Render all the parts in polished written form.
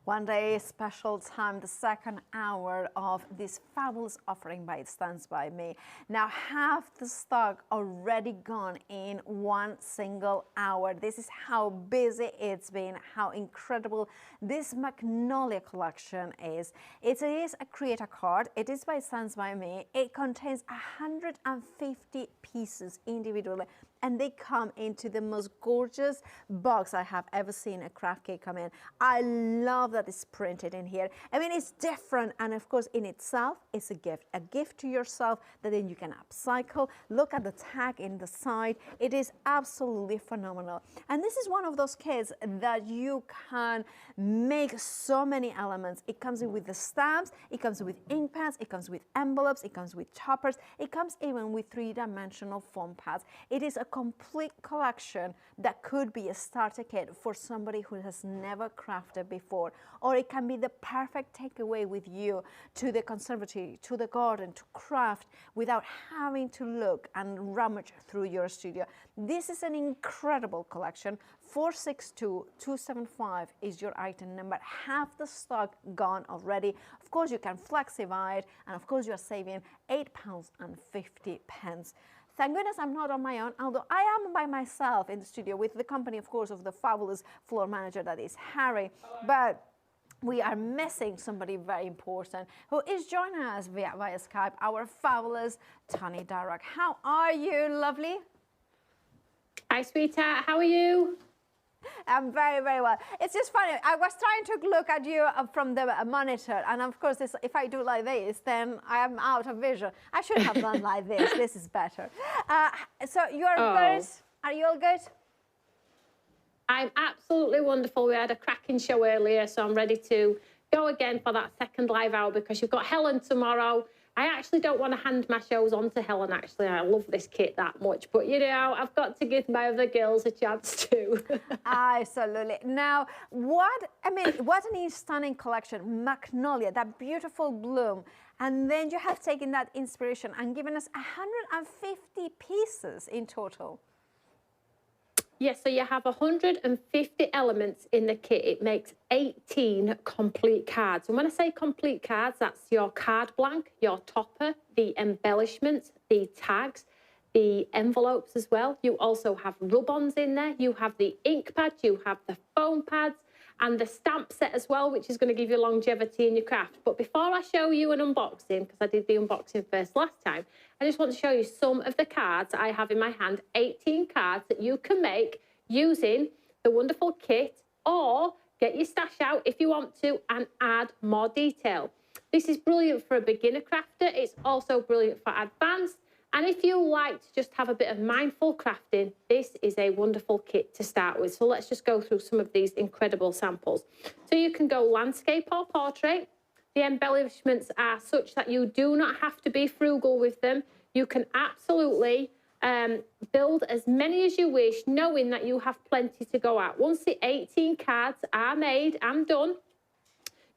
One day, special time, the second hour of this fabulous offering by It Stands By Me. Now, half the stock already gone in one single hour. This is how busy it's been, how incredible this Magnolia collection is. It is a creator card. It is by It Stands By Me. It contains 150 pieces individually, and they come into the most gorgeous box I have ever seen a craft kit come in. I love that it's printed in here. I mean, it's different, and of course, in itself, it's a gift to yourself that then you can upcycle. Look at the tag in the side. It is absolutely phenomenal. And this is one of those kits that you can make so many elements. It comes in with the stamps, it comes with ink pads, it comes with envelopes, it comes with toppers, it comes even with three-dimensional foam pads. It is a complete collection that could be a starter kit for somebody who has never crafted before, or it can be the perfect takeaway with you to the conservatory, to the garden, to craft without having to look and rummage through your studio. This is an incredible collection. 462275 is your item number. Half the stock gone already. Of course, you can flexify it, and of course, you are saving £8.50. Thank goodness I'm not on my own, although I am by myself in the studio with the company, of course, of the fabulous floor manager that is Harry. But we are missing somebody very important who is joining us via Skype, our fabulous Toni. How are you, lovely? Hi, sweetheart. How are you? I'm very, very well. It's just funny. I was trying to look at you from the monitor, and of course, if I do like this, then I am out of vision. I should have done like this. This is better. So you're good? Are you all good? I'm absolutely wonderful. We had a cracking show earlier, so I'm ready to go again for that second live hour because you've got Helen tomorrow. I actually don't want to hand my shows on to Helen, actually. I love this kit that much. But, you know, I've got to give my other girls a chance too. Absolutely. Now, what an stunning collection. Magnolia, that beautiful bloom. And then you have taken that inspiration and given us 150 pieces in total. Yes, so you have 150 elements in the kit. It makes 18 complete cards. And when I say complete cards, that's your card blank, your topper, the embellishments, the tags, the envelopes as well. You also have rub-ons in there. You have the ink pad, you have the foam pads, and the stamp set as well, which is going to give you longevity in your craft. But before I show you an unboxing, because I did the unboxing first last time, I just want to show you some of the cards I have in my hand, 18 cards that you can make using the wonderful kit, or get your stash out if you want to and add more detail. This is brilliant for a beginner crafter. It's also brilliant for advanced. And if you like to just have a bit of mindful crafting, this is a wonderful kit to start with. So let's just go through some of these incredible samples. So you can go landscape or portrait. The embellishments are such that you do not have to be frugal with them. You can absolutely build as many as you wish, knowing that you have plenty to go at. Once the 18 cards are made and done,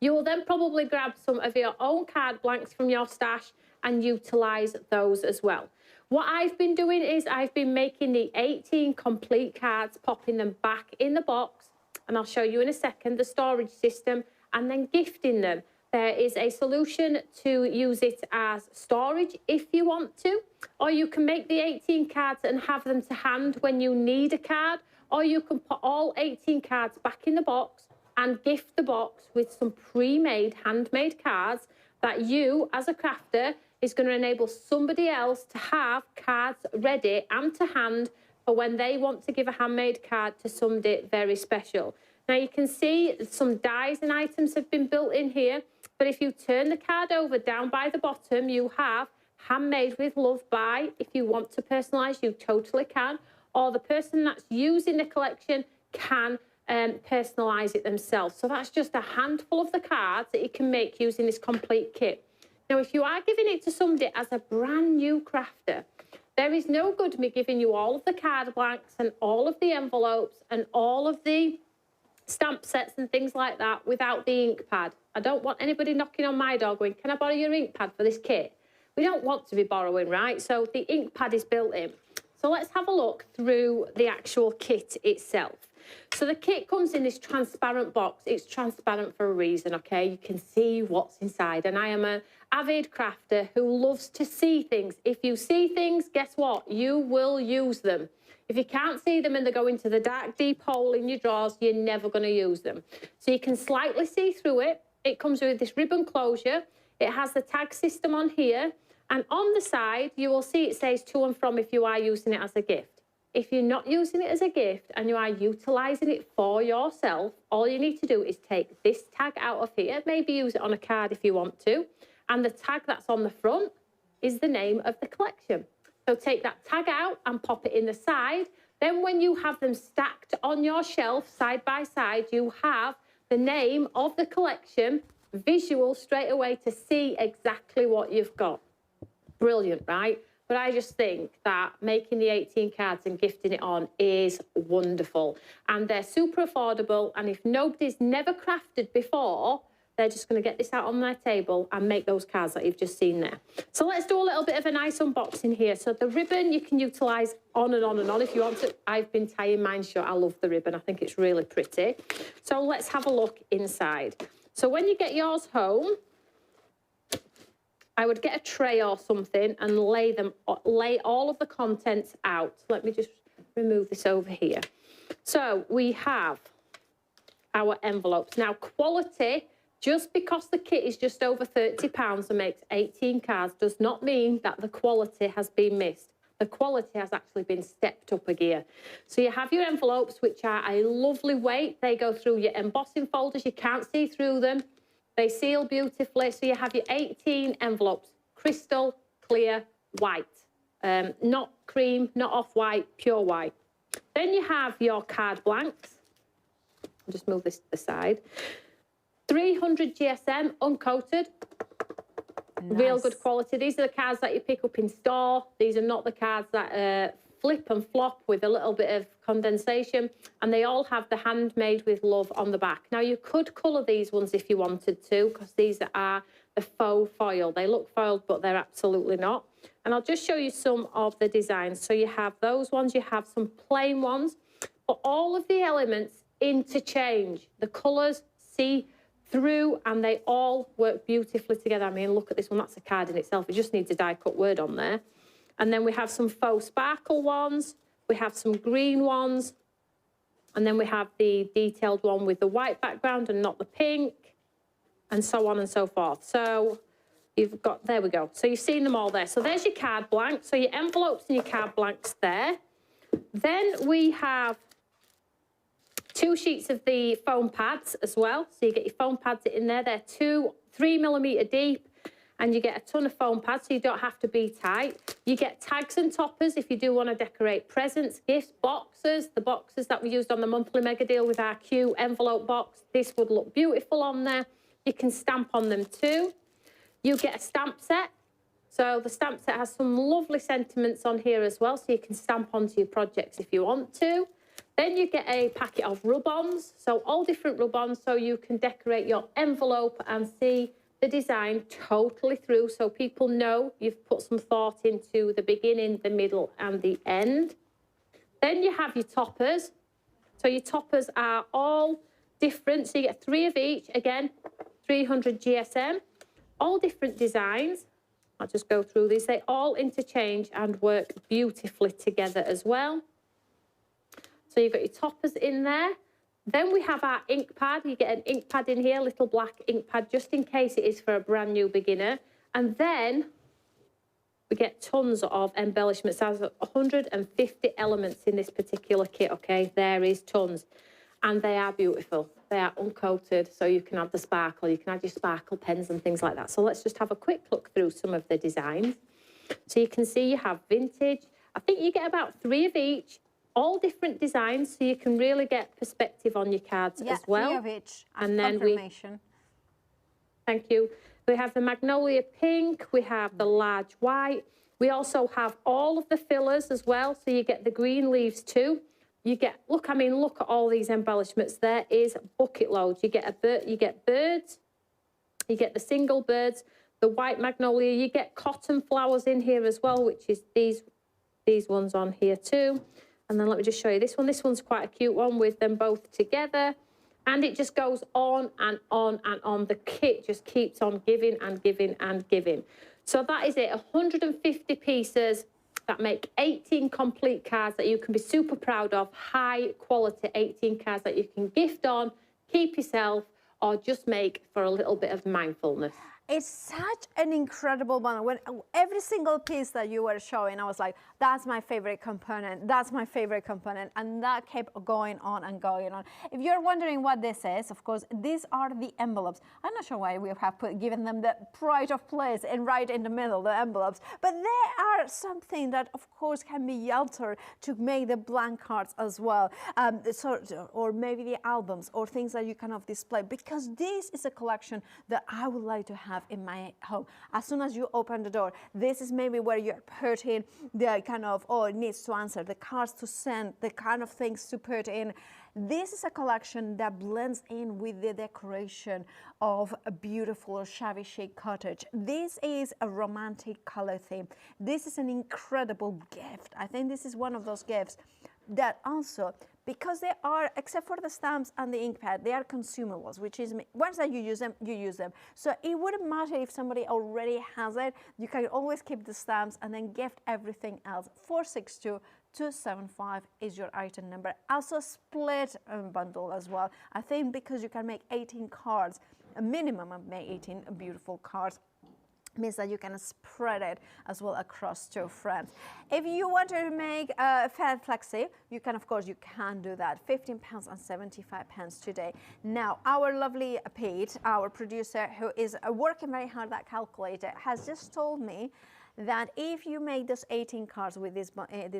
you will then probably grab some of your own card blanks from your stash and utilise those as well. What I've been doing is I've been making the 18 complete cards, popping them back in the box, and I'll show you in a second the storage system, and then gifting them. There is a solution to use it as storage if you want to, or you can make the 18 cards and have them to hand when you need a card, or you can put all 18 cards back in the box and gift the box with some pre-made, handmade cards that you, as a crafter, is going to enable somebody else to have cards ready and to hand for when they want to give a handmade card to somebody very special. Now, you can see some dies and items have been built in here, but if you turn the card over down by the bottom, you have handmade with love by. If you want to personalise, you totally can, or the person that's using the collection can personalise it themselves. So that's just a handful of the cards that you can make using this complete kit. Now, if you are giving it to somebody as a brand new crafter, there is no good me giving you all of the card blanks and all of the envelopes and all of the stamp sets and things like that without the ink pad. I don't want anybody knocking on my door going, can I borrow your ink pad for this kit? We don't want to be borrowing, right? So the ink pad is built in. So let's have a look through the actual kit itself. So the kit comes in this transparent box. It's transparent for a reason, okay? You can see what's inside. And I am an avid crafter who loves to see things. If you see things, guess what? You will use them. If you can't see them and they go into the dark, deep hole in your drawers, you're never going to use them. So you can slightly see through it. It comes with this ribbon closure. It has the tag system on here. And on the side, you will see it says to and from if you are using it as a gift. If you're not using it as a gift and you are utilising it for yourself, all you need to do is take this tag out of here, maybe use it on a card if you want to, and the tag that's on the front is the name of the collection. So take that tag out and pop it in the side. Then when you have them stacked on your shelf side by side, you have the name of the collection visual straight away to see exactly what you've got. Brilliant, right? But I just think that making the 18 cards and gifting it on is wonderful. And they're super affordable. And if nobody's never crafted before, they're just going to get this out on their table and make those cards that you've just seen there. So let's do a little bit of a nice unboxing here. So the ribbon you can utilise on and on and on if you want to. I've been tying mine shut. I love the ribbon. I think it's really pretty. So let's have a look inside. So when you get yours home, I would get a tray or something and lay all of the contents out. Let me just remove this over here. So we have our envelopes. Now, quality, just because the kit is just over £30 and makes 18 cards, does not mean that the quality has been missed. The quality has actually been stepped up a gear. So you have your envelopes, which are a lovely weight. They go through your embossing folders. You can't see through them. They seal beautifully. So you have your 18 envelopes, crystal clear white, not cream, not off-white, pure white. Then you have your card blanks. I'll just move this to the side. 300 GSM, uncoated. Nice. Real good quality. These are the cards that you pick up in store. These are not the cards that flip and flop with a little bit of condensation, and they all have the handmade with love on the back. Now you could colour these ones if you wanted to, because these are the faux foil. They look foiled, but they're absolutely not. And I'll just show you some of the designs. So you have those ones, you have some plain ones, but all of the elements interchange. The colours see through and they all work beautifully together. I mean, look at this one, that's a card in itself. It just needs a die cut word on there. And then we have some faux sparkle ones. We have some green ones. And then we have the detailed one with the white background and not the pink. And so on and so forth. So you've got, there we go. So you've seen them all there. So there's your card blank. So your envelopes and your card blanks there. Then we have 2 sheets of the foam pads as well. So you get your foam pads in there. They're 3mm deep. And you get a ton of foam pads, so you don't have to be tight. You get tags and toppers if you do want to decorate presents, gifts, boxes. The boxes that we used on the monthly mega deal with our Q envelope box. This would look beautiful on there. You can stamp on them too. You get a stamp set. So the stamp set has some lovely sentiments on here as well, so you can stamp onto your projects if you want to. Then you get a packet of rub-ons. So all different rub-ons, so you can decorate your envelope and see the design totally through, so people know you've put some thought into the beginning, the middle and the end. Then you have your toppers. So your toppers are all different. So you get 3 of each, again, 300 GSM, all different designs. I'll just go through these. They all interchange and work beautifully together as well. So you've got your toppers in there. Then we have our ink pad. You get an ink pad in here, little black ink pad, just in case it is for a brand new beginner. And then we get tons of embellishments. There's 150 elements in this particular kit, okay? There is tons. And they are beautiful. They are uncoated, so you can add the sparkle. You can add your sparkle pens and things like that. So let's just have a quick look through some of the designs. So you can see you have vintage. I think you get about 3 of each. All different designs, so you can really get perspective on your cards as well. 3 of each. And then thank you. We have the magnolia pink. We have the large white. We also have all of the fillers as well. So you get the green leaves too. You get, look at all these embellishments. There is bucket loads. You get you get birds. You get the single birds, the white magnolia. You get cotton flowers in here as well, which is these ones on here too. And then let me just show you this one. This one's quite a cute one with them both together. And it just goes on and on and on. The kit just keeps on giving and giving and giving. So that is it, 150 pieces that make 18 complete cards that you can be super proud of. High quality 18 cards that you can gift on, keep yourself, or just make for a little bit of mindfulness. It's such an incredible one. When every single piece that you were showing, I was like, that's my favorite component. That's my favorite component. And that kept going on and going on. If you're wondering what this is, of course, these are the envelopes. I'm not sure why we have given them the pride of place and right in the middle, the envelopes. But they are something that, of course, can be altered to make the blank cards as well. Or maybe the albums or things that you kind of display. Because this is a collection that I would like to have in my home. As soon as you open the door, this is maybe where you're putting the kind of, oh, it needs to answer, the cards to send, the kind of things to put in. This is a collection that blends in with the decoration of a beautiful shabby chic cottage. This is a romantic color theme. This is an incredible gift. I think this is one of those gifts that also, because they are, except for the stamps and the ink pad, they are consumables, which is, once that you use them, you use them. So it wouldn't matter if somebody already has it. You can always keep the stamps and then gift everything else. 462-275 is your item number. Also split bundle as well. I think because you can make 18 cards, a minimum of 18 beautiful cards, means that you can spread it as well across to friends. If you want to make a flexi, you can, of course, you can do that. £15.75 today. Now, our lovely Pete, our producer, who is working very hard at calculator, has just told me that if you make those 18 cards with this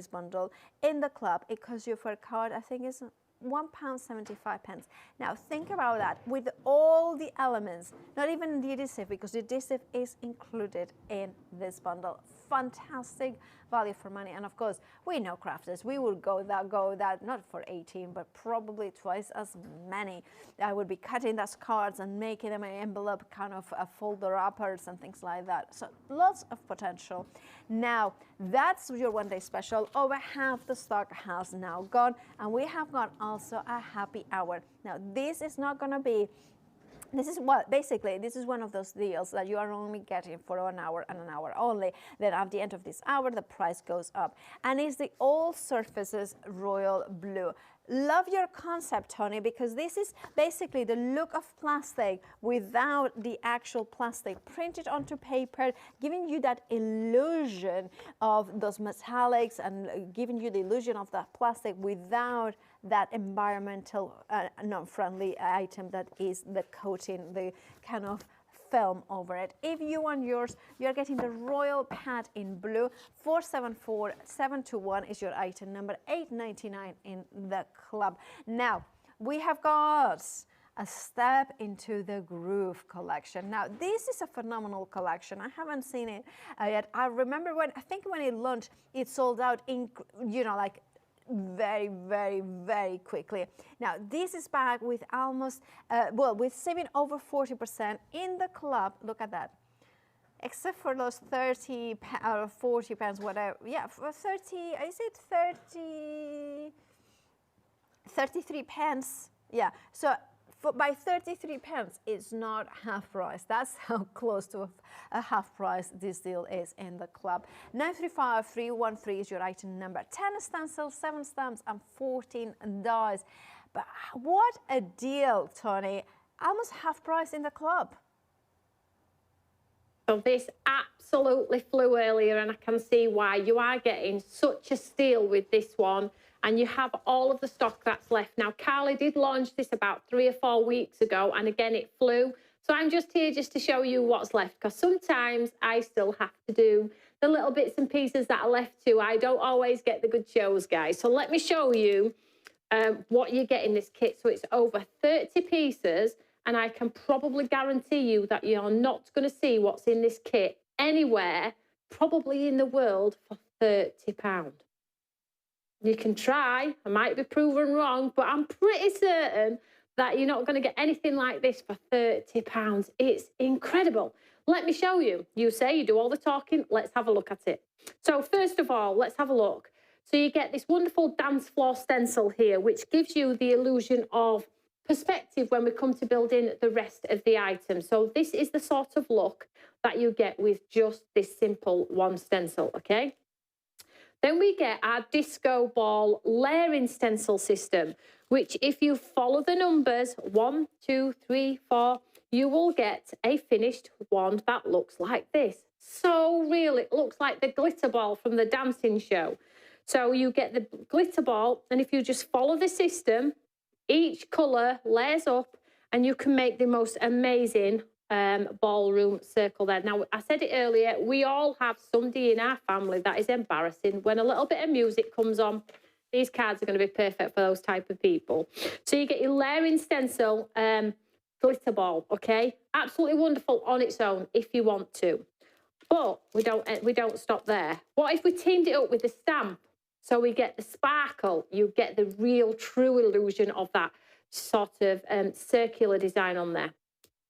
bundle in the club, it costs you for a card, I think it's £1.75. Now think about that with all the elements, not even the adhesive, because the adhesive is included in this bundle. Fantastic value for money. And of course, we know crafters, we will go that not for 18, but probably twice as many. I would be cutting those cards and making them an envelope, kind of a folder wrappers and things like that. So lots of potential. Now that's your one day special. Over half the stock has now gone, and we have got also a happy hour. Now this is not going to be, this is what basically this is one of those deals that you are only getting for an hour and an hour only. Then at the end of this hour, the price goes up, and it's the all surfaces royal blue. Love your concept, Toni, because this is basically the look of plastic without the actual plastic printed onto paper, giving you that illusion of those metallics and giving you the illusion of that plastic without that environmental non-friendly item that is the coating, the kind of film over it. If you want yours, you're getting the royal pad in blue. 474-721 is your item number, $8.99 in the club. Now we have got a step into the groove collection. Now this is a phenomenal collection. I haven't seen it yet. I remember when, I think when it launched, it sold out in, you know, like very, very, very quickly. Now this is back with almost, well, with saving over 40% in the club. Look at that. Except for those 30 or 40 pounds, whatever. Yeah, for 30, is it 33 pence? Yeah, so by 33 pence, it's not half price. That's how close to a half price this deal is in the club. 935-313 is your item number. 10 stencils, 7 stamps, and 14 dies. But what a deal, Toni. Almost half price in the club. So this absolutely flew earlier, and I can see why. You are getting such a steal with this one, and you have all of the stock that's left. Now, Carly did launch this about 3 or 4 weeks ago, and again, it flew. So I'm just here just to show you what's left, because sometimes I still have to do the little bits and pieces that are left too. I don't always get the good shows, guys. So let me show you what you get in this kit. So it's over 30 pieces, and I can probably guarantee you that you're not going to see what's in this kit anywhere, probably in the world, for £30. You can try, I might be proven wrong, but I'm pretty certain that you're not going to get anything like this for £30. It's incredible. Let me show you. You say you do all the talking, let's have a look at it. So first of all, let's have a look. So you get this wonderful dance floor stencil here, which gives you the illusion of perspective when we come to building the rest of the item. So this is the sort of look that you get with just this simple one stencil, okay? Then we get our disco ball layering stencil system, which if you follow the numbers 1, 2, 3, 4, you will get a finished one that looks like this. So real, it looks like the glitter ball from the dancing show. So you get the glitter ball, and if you just follow the system, each colour layers up and you can make the most amazing ballroom circle there. Now, I said it earlier, we all have somebody in our family that is embarrassing. When a little bit of music comes on, these cards are going to be perfect for those type of people. So you get your layering stencil glitter ball, okay? Absolutely wonderful on its own if you want to. But we don't stop there. What if we teamed it up with a stamp? So we get the sparkle, you get the real true illusion of that sort of circular design on there.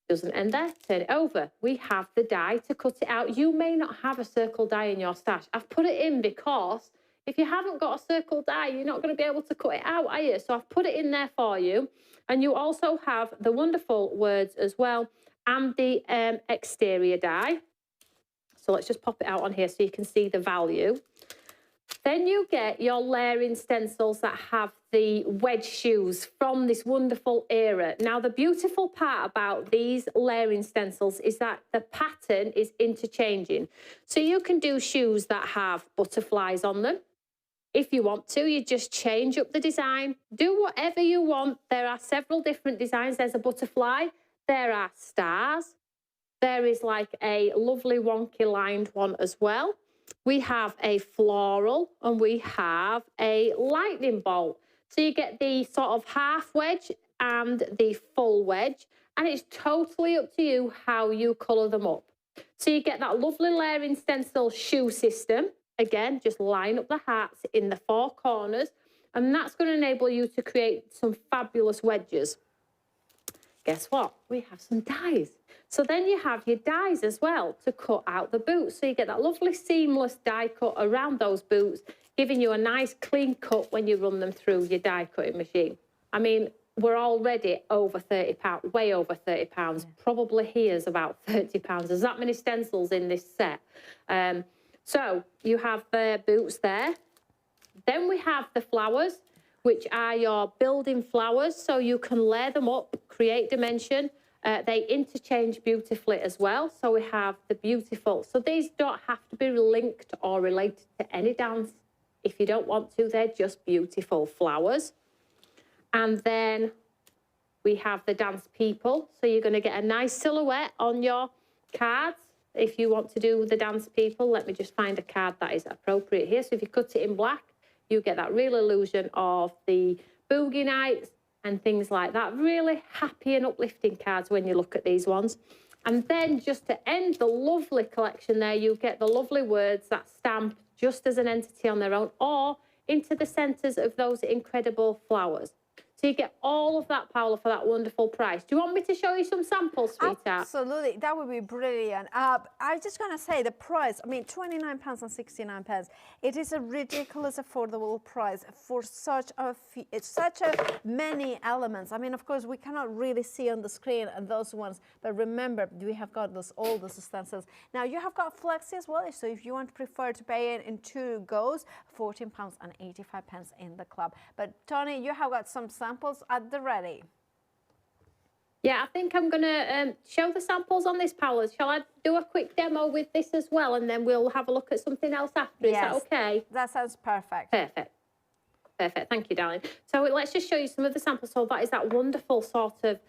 Doesn't end there, turn it over. We have the die to cut it out. You may not have a circle die in your stash. I've put it in because if you haven't got a circle die, you're not going to be able to cut it out, are you? So I've put it in there for you. And you also have the wonderful words as well and the exterior die. So let's just pop it out on here so you can see the value. Then you get your layering stencils that have the wedge shoes from this wonderful era. Now, the beautiful part about these layering stencils is that the pattern is interchanging. So you can do shoes that have butterflies on them. If you want to, you just change up the design. Do whatever you want. There are several different designs. There's a butterfly. There are stars. There is like a lovely wonky lined one as well. We have a floral and we have a lightning bolt. So you get the sort of half wedge and the full wedge, and it's totally up to you how you colour them up. So you get that lovely layering stencil shoe system. Again, just line up the hearts in the four corners, and that's going to enable you to create some fabulous wedges. Guess what? We have some dies. So then you have your dies as well to cut out the boots. So you get that lovely seamless die cut around those boots, giving you a nice clean cut when you run them through your die cutting machine. I mean, we're already over £30, way over £30. Yeah. Probably here's about £30. There's that many stencils in this set. So you have the boots there. Then we have the flowers, which are your building flowers. So you can layer them up, create dimension. They interchange beautifully as well. So we have the beautiful. So these don't have to be linked or related to any dance. If you don't want to, they're just beautiful flowers. And then we have the dance people. So you're going to get a nice silhouette on your cards. If you want to do the dance people, let me just find a card that is appropriate here. So if you cut it in black, you get that real illusion of the boogie nights and things like that. Really happy and uplifting cards when you look at these ones. And then just to end the lovely collection there, you get the lovely words that stamp just as an entity on their own or into the centres of those incredible flowers. So you get all of that, Paula, for that wonderful price. Do you want me to show you some samples, sweetheart? Absolutely, that would be brilliant. I'm just going to say the price, I mean, £29.69. It is a ridiculous affordable price for such a many elements. I mean, of course, we cannot really see on the screen those ones, but remember, we have got all those stencils. Now, you have got flexi as well, so if you want to prefer to pay it in 2 goes, £14.85 in the club. But Toni, you have got some samples at the ready. Yeah, I think I'm going to show the samples on this, Paula. Shall I do a quick demo with this as well, and then we'll have a look at something else after? Is that okay? That sounds perfect. Perfect. Perfect. Thank you, darling. So let's just show you some of the samples. So that is that wonderful sort of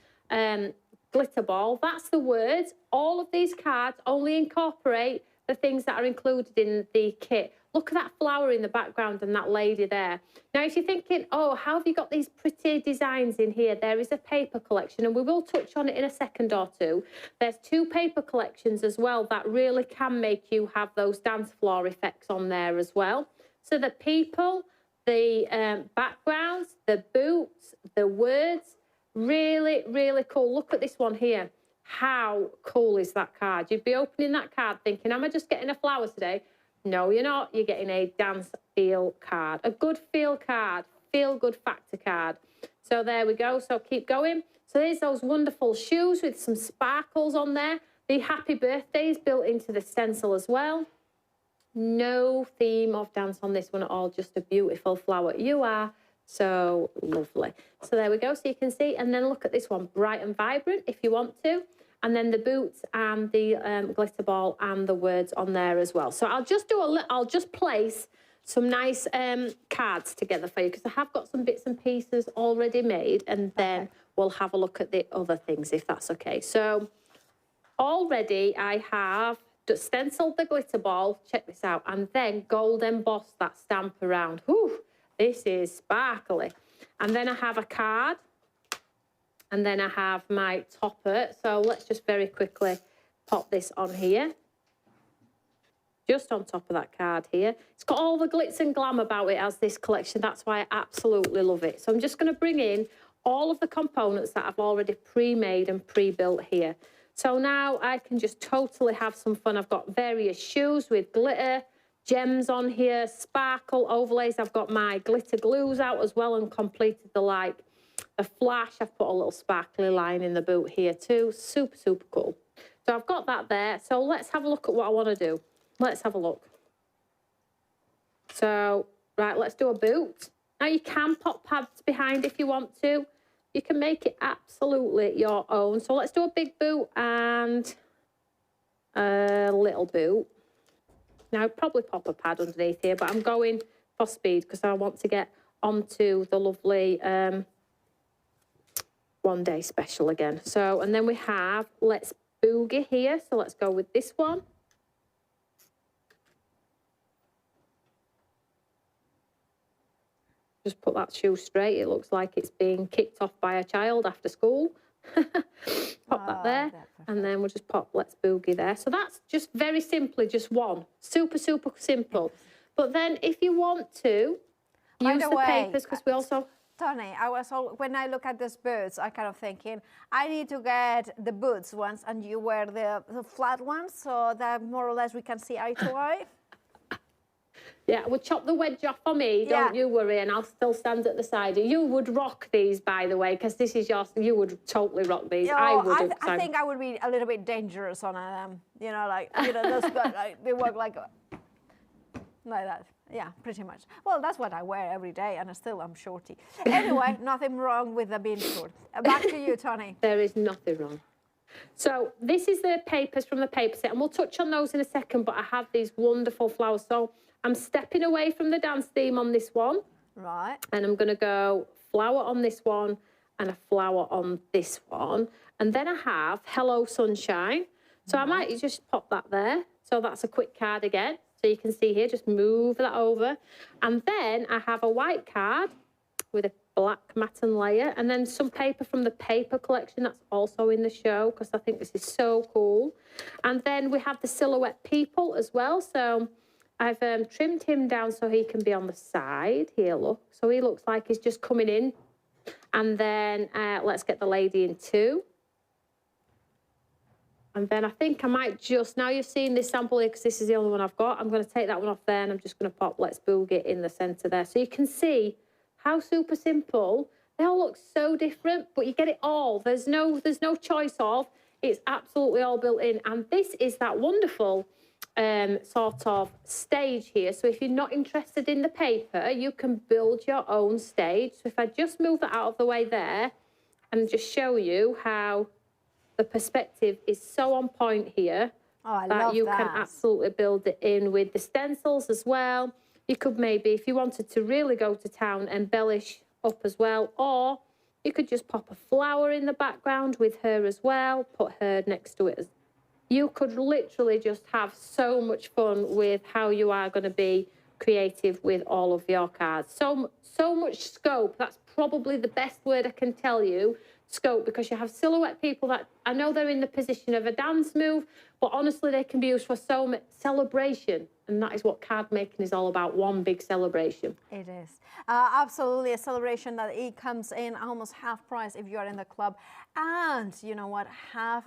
glitter ball. That's the words. All of these cards only incorporate the things that are included in the kit. Look at that flower in the background and that lady there. Now, if you're thinking, oh, how have you got these pretty designs in here? There is a paper collection, and we will touch on it in a second or two. There's 2 paper collections as well that really can make you have those dance floor effects on there as well. So the people, the backgrounds, the boots, the words, really, really cool. Look at this one here. How cool is that card? You'd be opening that card thinking, am I just getting a flower today? No, you're not. You're getting a dance feel card, a good feel card, feel good factor card. So there we go. So keep going. So there's those wonderful shoes with some sparkles on there. The happy birthdays built into the stencil as well. No theme of dance on this one at all, just a beautiful flower. You are so lovely. So there we go, so you can see. And then look at this one, bright and vibrant if you want to. And then the boots and the glitter ball and the words on there as well. So I'll just do I'll just place some nice cards together for you, because I have got some bits and pieces already made, and then we'll have a look at the other things if that's okay. So already I have stenciled the glitter ball, check this out, and then gold embossed that stamp around. Whew, this is sparkly. And then I have a card, and then I have my topper. So let's just very quickly pop this on here. Just on top of that card here. It's got all the glitz and glam about it as this collection. That's why I absolutely love it. So I'm just going to bring in all of the components that I've already pre-made and pre-built here. So now I can just totally have some fun. I've got various shoes with glitter, gems on here, sparkle overlays. I've got my glitter glues out as well and completed the flash. I've put a little sparkly line in the boot here too. Super, super cool. So I've got that there. So let's have a look at what I want to do. Let's have a look. So, right, let's do a boot. Now you can pop pads behind if you want to. You can make it absolutely your own. So let's do a big boot and a little boot. Now I'd probably pop a pad underneath here, but I'm going for speed because I want to get onto the lovely one day special again. So, and then we have Let's Boogie here. So let's go with this one. Just put that shoe straight. It looks like it's being kicked off by a child after school. Pop that there. And then we'll just pop Let's Boogie there. So that's just very simply just one. Super, super simple. But then if you want to use the papers, because we also... Toni, when I look at these boots, I kind of thinking, I need to get the boots ones and you wear the flat ones so that more or less we can see eye to eye. Yeah, we'll chop the wedge off for me, don't you worry, and I'll still stand at the side. You would rock these, by the way, because this is yours. You would totally rock these. I would. I think I would be a little bit dangerous on them. You know, those they work like that. Yeah, pretty much. Well, that's what I wear every day, and I'm shorty. Anyway, nothing wrong with the being short. Back to you, Toni. There is nothing wrong. So this is the papers from the paper set, and we'll touch on those in a second, but I have these wonderful flowers. So I'm stepping away from the dance theme on this one. Right. And I'm going to go flower on this one and a flower on this one. And then I have Hello Sunshine. So I might just pop that there. So that's a quick card again. So you can see here, just move that over. And then I have a white card with a black matten layer, and then some paper from the paper collection that's also in the show, because I think this is so cool. And then we have the silhouette people as well. So I've trimmed him down so he can be on the side. Here, look. So he looks like he's just coming in. And then let's get the lady in too. And then I think I might just, now you've seen this sample here, because this is the only one I've got, I'm going to take that one off there, and I'm just going to pop Let's Boogie in the centre there. So you can see how super simple. They all look so different, but you get it all. There's no choice of. It's absolutely all built in. And this is that wonderful sort of stage here. So if you're not interested in the paper, you can build your own stage. So if I just move that out of the way there and just show you how the perspective is so on point here that you can absolutely build it in with the stencils as well. You could maybe, if you wanted to really go to town, embellish up as well, or you could just pop a flower in the background with her as well, put her next to it. You could literally just have so much fun with how you are going to be creative with all of your cards. So much scope. That's probably the best word I can tell you scope because you have silhouette people that I know they're in the position of a dance move, but honestly, they can be used for so much celebration. And that is what card making is all about, one big celebration. It is. Absolutely a celebration that it comes in almost half price if you're in the club. And you know what?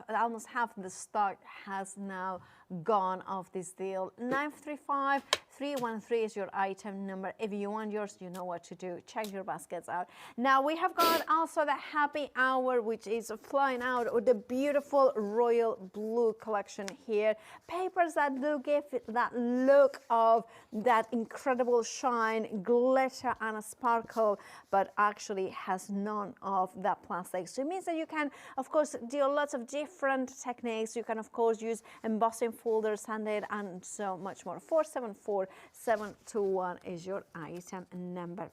Almost half the stock has now gone off this deal. 935-313 is your item number. If you want yours, you know what to do. Check your baskets out. Now we have got also the happy hour, which is flying out with the beautiful royal blue collection here. Papers that do give it that look of that incredible shine, glitter and a sparkle, but actually has none of that plastic. So it means that you can, of course, do lots of different techniques. You can, of course, use embossing folders, sanded, and so much more. 474721 is your item number.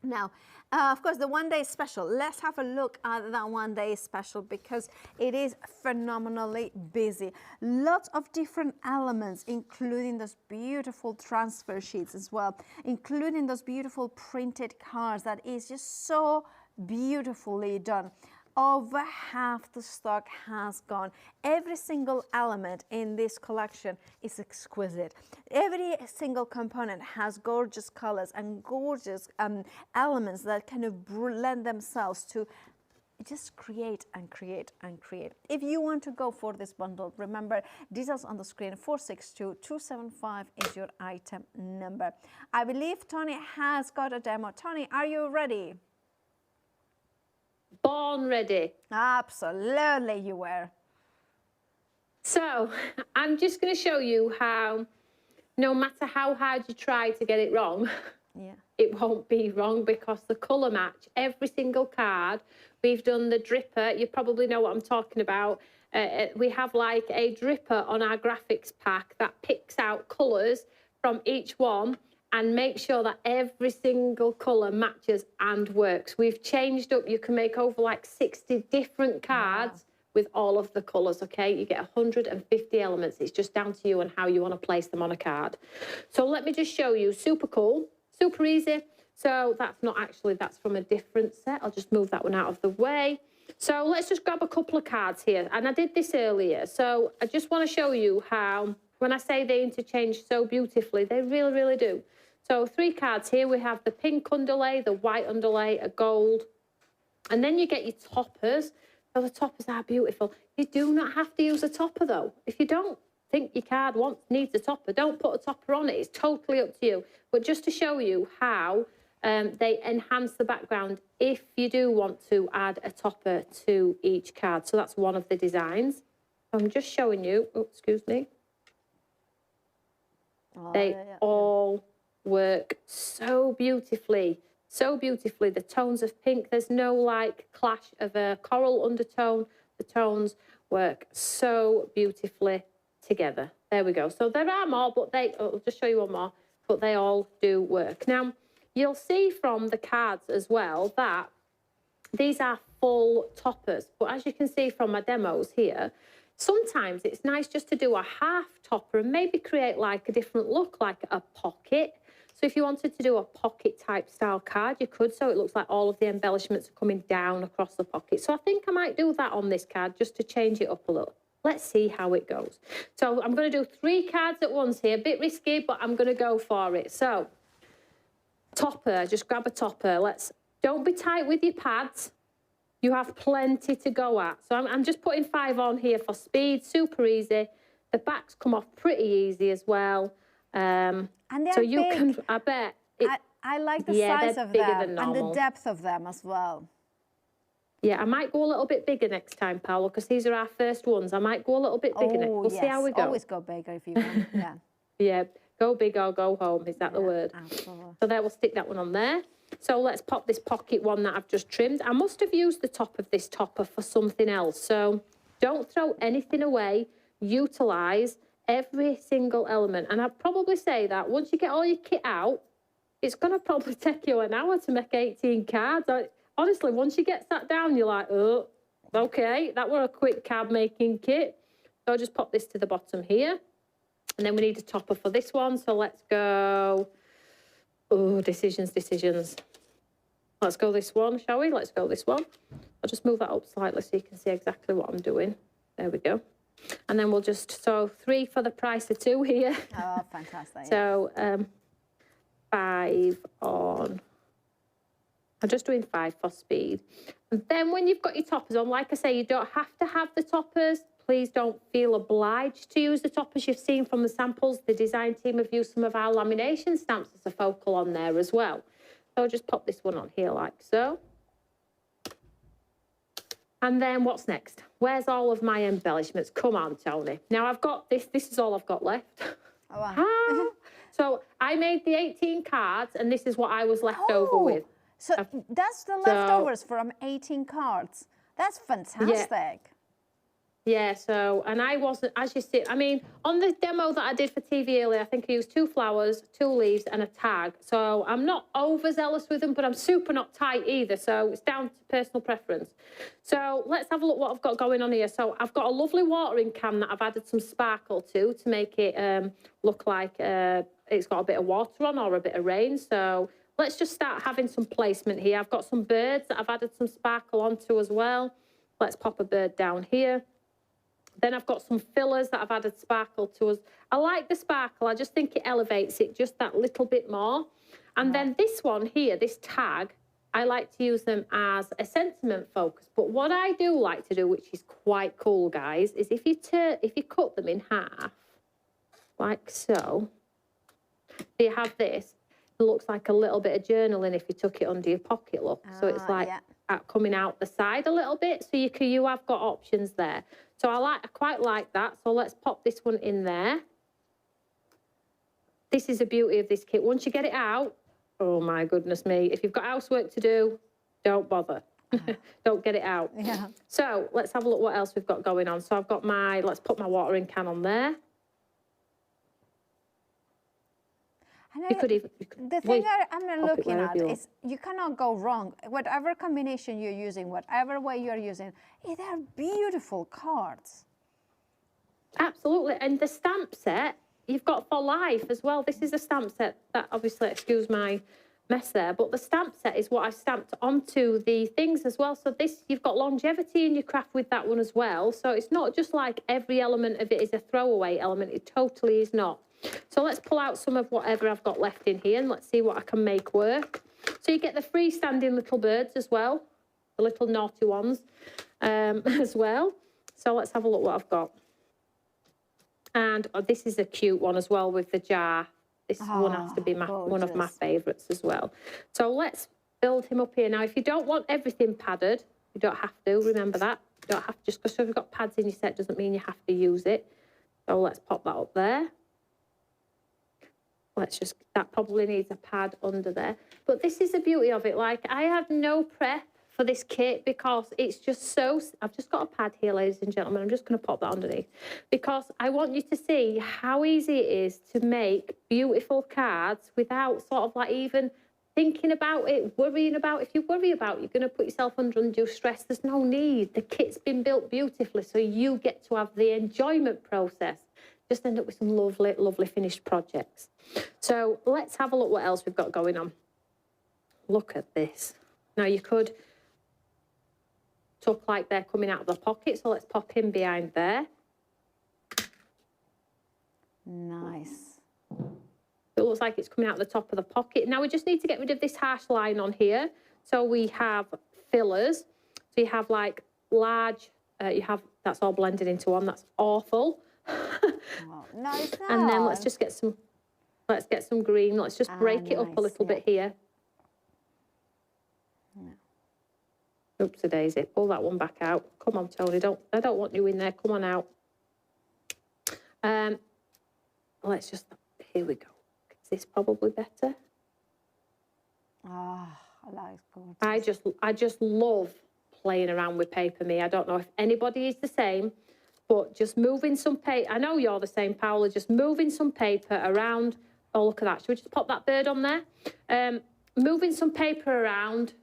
Now, of course, the one-day special. Let's have a look at that one-day special because it is phenomenally busy. Lots of different elements, including those beautiful transfer sheets as well, including those beautiful printed cards that is just so beautifully done. Over half the stock has gone. Every single element in this collection is exquisite. Every single component has gorgeous colors and gorgeous elements that kind of lend themselves to just create and create and create. If you want to go for this bundle, remember details on the screen. 462275 is your item number. I believe Toni has got a demo. Toni, are you ready? Born ready. Absolutely you were. So I'm just going to show you how no matter how hard you try to get it wrong, it won't be wrong because the colour match, every single card, we've done the dripper. You probably know what I'm talking about. We have like a dripper on our graphics pack that picks out colours from each one and make sure that every single colour matches and works. We've changed up, you can make over like 60 different cards with all of the colours, okay? You get 150 elements. It's just down to you and how you want to place them on a card. So let me just show you, super cool, super easy. So that's not actually, that's from a different set. I'll just move that one out of the way. So let's just grab a couple of cards here. And I did this earlier. So I just want to show you how, when I say they interchange so beautifully, they really, really do. So 3 cards here. We have the pink underlay, the white underlay, a gold. And then you get your toppers. So the toppers are beautiful. You do not have to use a topper though. If you don't think your card needs a topper, don't put a topper on it. It's totally up to you. But just to show you how they enhance the background if you do want to add a topper to each card. So that's one of the designs. I'm just showing you. Oh, excuse me. They all work so beautifully. So beautifully. The tones of pink, there's no like clash of a coral undertone. The tones work so beautifully together. There we go. So there are more, but I'll just show you one more, but they all do work. Now, you'll see from the cards as well that these are full toppers. But as you can see from my demos here, sometimes it's nice just to do a half topper and maybe create like a different look, like a pocket. So if you wanted to do a pocket type style card, you could. So it looks like all of the embellishments are coming down across the pocket. So I think I might do that on this card just to change it up a little. Let's see how it goes. So I'm going to do 3 cards at once here. A bit risky, but I'm going to go for it. So topper, just grab a topper. Don't be tight with your pads. You have plenty to go at. So I'm just putting 5 on here for speed, super easy. The backs come off pretty easy as well. And they're so you big. can, I bet. I like the size of them and the depth of them as well. Yeah, I might go a little bit bigger next time, Paolo, because these are our first ones. I might go a little bit bigger next. We'll see how we go. Always go bigger if you want. Yeah. Yeah, go big or go home. Is that the word? Absolutely. So there, we'll stick that one on there. So let's pop this pocket one that I've just trimmed. I must have used the top of this topper for something else. So don't throw anything away. Utilise every single element. And I'd probably say that once you get all your kit out, it's going to probably take you an hour to make 18 cards. Honestly, once you get sat down, you're like, oh, okay, that were a quick card making kit. So I'll just pop this to the bottom here. And then we need a topper for this one. So let's go. Oh, decisions. Let's go this one, shall we? Let's go this one. I'll just move that up slightly so you can see exactly what I'm doing. There we go. And then we'll just, so 3 for the price of 2 here. Oh, fantastic. So 5 on, I'm just doing 5 for speed. And then when you've got your toppers on, like I say, you don't have to have the toppers. Please don't feel obliged to use the toppers. You've seen from the samples, the design team have used some of our lamination stamps as a focal on there as well. So I'll just pop this one on here like so. And then what's next? Where's all of my embellishments? Come on, Toni. Now I've got this. This is all I've got left. Oh, wow. So I made the 18 cards, and this is what I was left over with. So that's the leftovers from 18 cards. That's fantastic. Yeah, so, and I wasn't, as you see, I mean, on the demo that I did for TV earlier, I think I used 2 flowers, 2 leaves and a tag. So I'm not overzealous with them, but I'm super not tight either. So it's down to personal preference. So let's have a look what I've got going on here. So I've got a lovely watering can that I've added some sparkle to make it look like it's got a bit of water on or a bit of rain. So let's just start having some placement here. I've got some birds that I've added some sparkle onto as well. Let's pop a bird down here. Then I've got some fillers that I've added sparkle to us. I like the sparkle. I just think it elevates it just that little bit more. And then this one here, this tag, I like to use them as a sentiment focus. But what I do like to do, which is quite cool, guys, is if you cut them in half, like so, you have this. It looks like a little bit of journaling if you tuck it under your pocket, look. So it's like coming out the side a little bit. So you have got options there. So I quite like that. So let's pop this one in there. This is the beauty of this kit. Once you get it out, oh my goodness me. If you've got housework to do, don't bother. Don't get it out. Yeah. So let's have a look what else we've got going on. So I've got let's put my watering can on there. The thing I'm looking at is you cannot go wrong. Whatever combination you're using, whatever way you're using, they're beautiful cards. Absolutely. And the stamp set, you've got for life as well. This is a stamp set that obviously, excuse my mess there, but the stamp set is what I stamped onto the things as well. So this, you've got longevity in your craft with that one as well. So it's not just like every element of it is a throwaway element. It totally is not. So let's pull out some of whatever I've got left in here and let's see what I can make work. So you get the freestanding little birds as well, the little naughty ones as well. So let's have a look what I've got. And this is a cute one as well with the jar. This one has to be one of my favourites as well. So let's build him up here. Now, if you don't want everything padded, you don't have to, remember that. You don't have to, just because you've got pads in your set doesn't mean you have to use it. So let's pop that up there. That probably needs a pad under there. But this is the beauty of it. Like, I have no prep for this kit because it's just so, I've just got a pad here, ladies and gentlemen. I'm just going to pop that underneath because I want you to see how easy it is to make beautiful cards without sort of like even thinking about it, worrying about. If you worry about it, you're going to put yourself under undue stress. There's no need. The kit's been built beautifully, so you get to have the enjoyment process. Just end up with some lovely, lovely finished projects. So let's have a look what else we've got going on. Look at this. Now you could tuck like they're coming out of the pocket, so let's pop him behind there. Nice. It looks like it's coming out the top of the pocket. Now we just need to get rid of this harsh line on here. So we have fillers. So you have like large, that's all blended into one. That's awful. Oh, no, it's not. And then let's get some green. Let's just break it up a little bit here. Yeah. Oopsie daisy. Pull that one back out. Come on, Toni. I don't want you in there. Come on out. Here we go. Is this probably better? Oh, that is gorgeous. I just love playing around with paper, me. I don't know if anybody is the same. But just moving some paper, I know you're the same, Paola, just moving some paper around. Oh, look at that. Should we just pop that bird on there? Moving some paper around,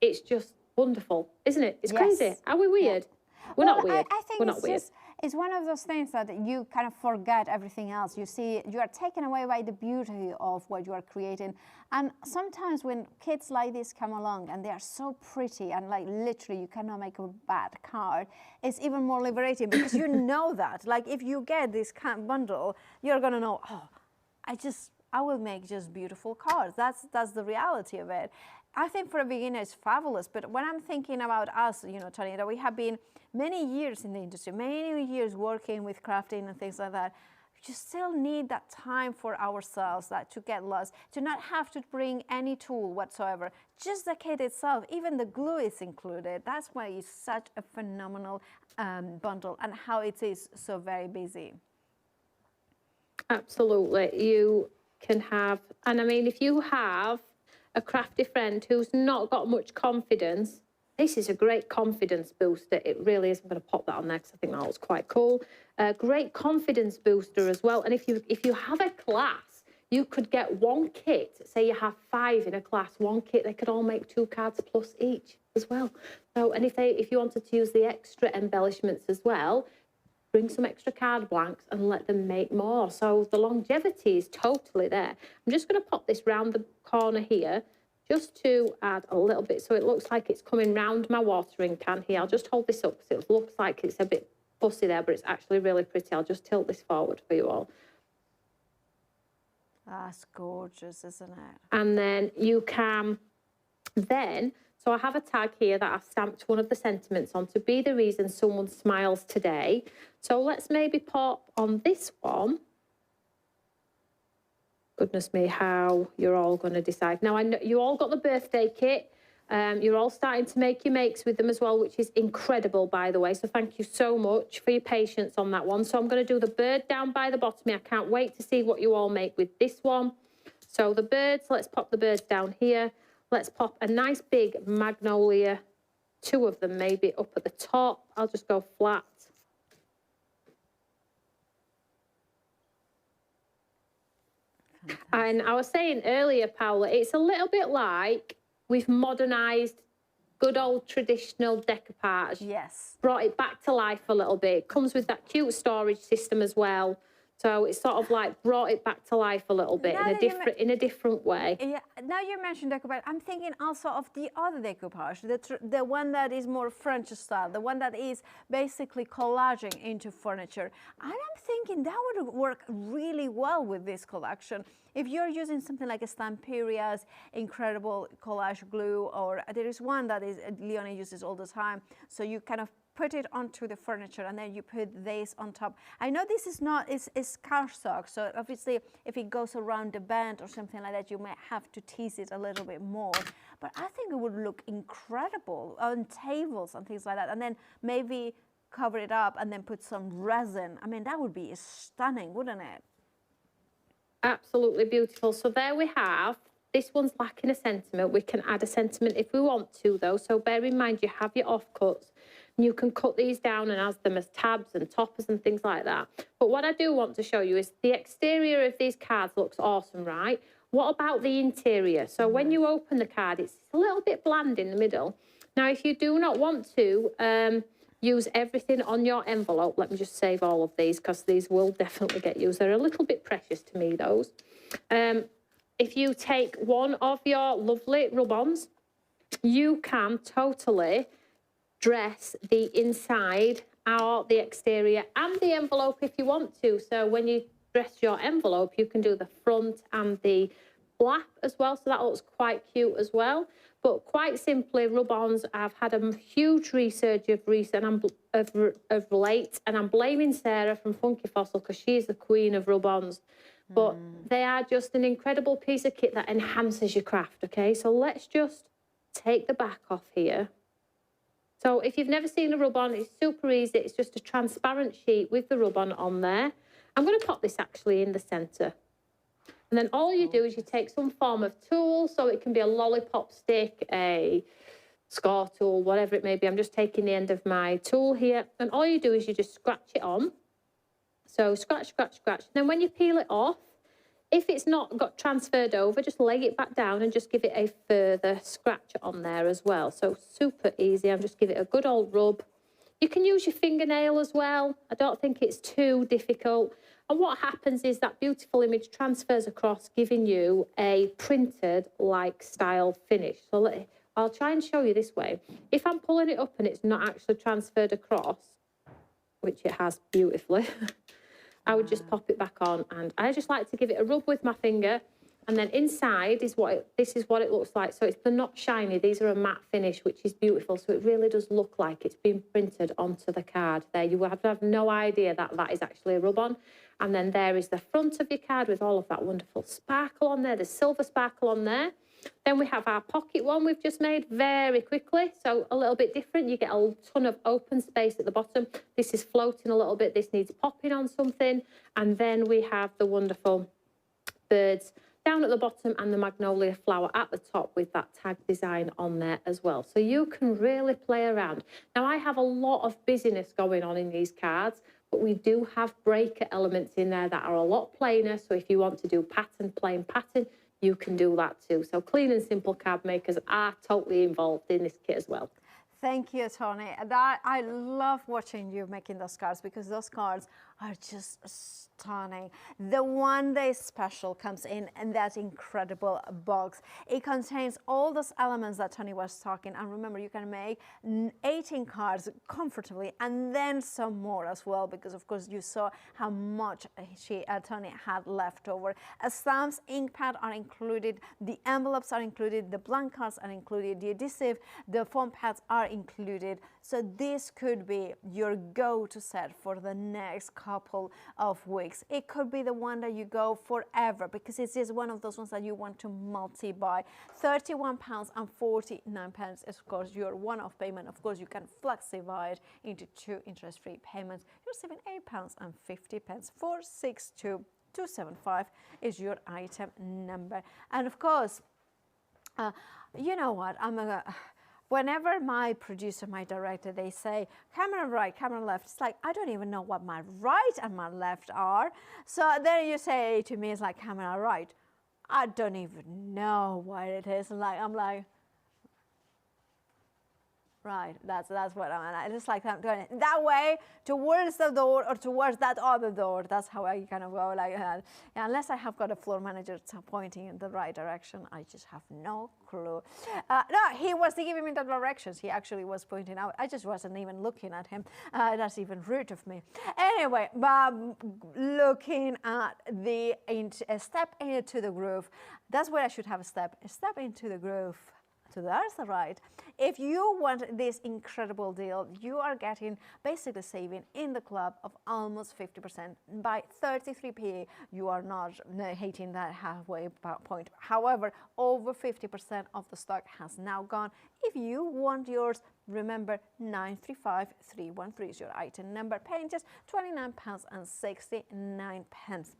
it's just wonderful, isn't it? It's crazy. Are we weird? Yeah. We're not weird. I think we're not weird. It's one of those things that you kind of forget everything else. You see, you are taken away by the beauty of what you are creating. And sometimes when kids like this come along and they are so pretty and like literally you cannot make a bad card, it's even more liberating because you know that. Like if you get this kind of bundle, you're gonna know, oh, I will make just beautiful cards. That's the reality of it. I think for a beginner it's fabulous, but when I'm thinking about us, you know, Toni, that we have been many years in the industry, many years working with crafting and things like that, we just still need that time for ourselves, that to get lost, to not have to bring any tool whatsoever, just the kit itself, even the glue is included. That's why it's such a phenomenal bundle and how it is so very busy. Absolutely. You can have, and I mean, if you have a crafty friend who's not got much confidence, this is a great confidence booster. It really is. I'm going to pop that on there because I think that looks quite cool. Great confidence booster as well. And if you have a class, you could get one kit. Say you have 5 in a class, one kit. They could all make 2 cards plus each as well. So, and if you wanted to use the extra embellishments as well, bring some extra card blanks and let them make more. So the longevity is totally there. I'm just going to pop this round the corner here just to add a little bit so it looks like it's coming round my watering can here. I'll just hold this up because it looks like it's a bit fussy there, but it's actually really pretty. I'll just tilt this forward for you all. That's gorgeous, isn't it? And then you can so I have a tag here that I've stamped one of the sentiments on to be the reason someone smiles today. So let's maybe pop on this one. Goodness me, how you're all going to decide. Now, I know you all got the birthday kit. You're all starting to make your makes with them as well, which is incredible, by the way. So thank you so much for your patience on that one. So I'm going to do the bird down by the bottom here. I can't wait to see what you all make with this one. So the birds, let's pop the birds down here. Let's pop a nice big magnolia, 2 of them maybe up at the top. I'll just go flat. And I was saying earlier, Paula, it's a little bit like we've modernised good old traditional decoupage. Yes. Brought it back to life a little bit. It comes with that cute storage system as well. So it's sort of like brought it back to life a little bit in a different way. Yeah. Now you mentioned decoupage, I'm thinking also of the other decoupage, the one that is more French style, the one that is basically collaging into furniture. And I'm thinking that would work really well with this collection. If you're using something like a Stamperia's incredible collage glue, or there is one that is Leonie uses all the time, so you kind of put it onto the furniture and then you put this on top. I know this is not, it's cardstock, so obviously if it goes around the band or something like that, you might have to tease it a little bit more. But I think it would look incredible on tables and things like that. And then maybe cover it up and then put some resin. I mean, that would be stunning, wouldn't it? Absolutely beautiful. So there we have. This one's lacking a sentiment. We can add a sentiment if we want to, though. So bear in mind you have your offcuts. You can cut these down and add them as tabs and toppers and things like that. But what I do want to show you is the exterior of these cards looks awesome, right? What about the interior? So when you open the card, it's a little bit bland in the middle. Now, if you do not want to use everything on your envelope, let me just save all of these because these will definitely get used. They're a little bit precious to me, those. If you take one of your lovely rub-ons, you can totally dress the inside or the exterior and the envelope if you want to. So when you dress your envelope, you can do the front and the flap as well. So that looks quite cute as well. But quite simply, rub-ons, I've had a huge resurge of late, and I'm blaming Sarah from Funky Fossil because she's the queen of rub-ons. But they are just an incredible piece of kit that enhances your craft, okay? So let's just take the back off here. So if you've never seen a rub-on, it's super easy. It's just a transparent sheet with the rub-on on there. I'm going to pop this actually in the centre. And then all you do is you take some form of tool, so it can be a lollipop stick, a score tool, whatever it may be. I'm just taking the end of my tool here. And all you do is you just scratch it on. So scratch, scratch, scratch. Then when you peel it off, if it's not got transferred over, just lay it back down and just give it a further scratch on there as well. So super easy. I'll just give it a good old rub. You can use your fingernail as well. I don't think it's too difficult. And what happens is that beautiful image transfers across, giving you a printed-like style finish. So I'll try and show you this way. If I'm pulling it up and it's not actually transferred across, which it has beautifully, I would just pop it back on, and I just like to give it a rub with my finger, and then inside is this is what it looks like. So they're not shiny, these are a matte finish, which is beautiful. So it really does look like it's been printed onto the card there. You will have no idea that that is actually a rub-on. And then there is the front of your card with all of that wonderful sparkle on there, the silver sparkle on there. Then we have our pocket one we've just made very quickly, so a little bit different. You get a ton of open space at the bottom. This is floating a little bit. This needs popping on something. And then we have the wonderful birds down at the bottom and the magnolia flower at the top with that tag design on there as well. So you can really play around. Now, I have a lot of busyness going on in these cards, but we do have breaker elements in there that are a lot plainer. So if you want to do pattern, plain pattern, you can do that too. So clean and simple card makers are totally involved in this kit as well. Thank you, Toni. I love watching you making those cards because those cards are just stunning. The one-day special comes in that incredible box. It contains all those elements that Toni was talking. And remember, you can make 18 cards comfortably and then some more as well, because of course you saw how much Toni had left over. Stamps, ink pad are included, the envelopes are included, the blank cards are included, the adhesive, the foam pads are included. So this could be your go-to set for the next couple of weeks. It could be the one that you go forever because it is one of those ones that you want to multi-buy. £31.49 is of course your one-off payment. Of course, you can flexify it into 2 interest-free payments. You're saving £8.50. 462275 is your item number. And of course, you know what? Whenever my producer, my director, they say, camera right, camera left, it's like, I don't even know what my right and my left are. So then you say to me, it's like, camera right. I don't even know what it is. I'm like, right, that's what I just like I'm doing it that way towards the door or towards that other door. That's how I kind of go like that. Yeah, unless I have got a floor manager pointing in the right direction, I just have no clue. No, he was giving me the directions. He actually was pointing out. I just wasn't even looking at him. That's even rude of me. Anyway, looking at the step into the groove. That's where I should have a step into the groove. To the other right. If you want this incredible deal, you are getting basically saving in the club of almost 50%. By 33p, you are not hitting that halfway point. However, over 50% of the stock has now gone. If you want yours, remember 935313 is your item number, paying just £29.69.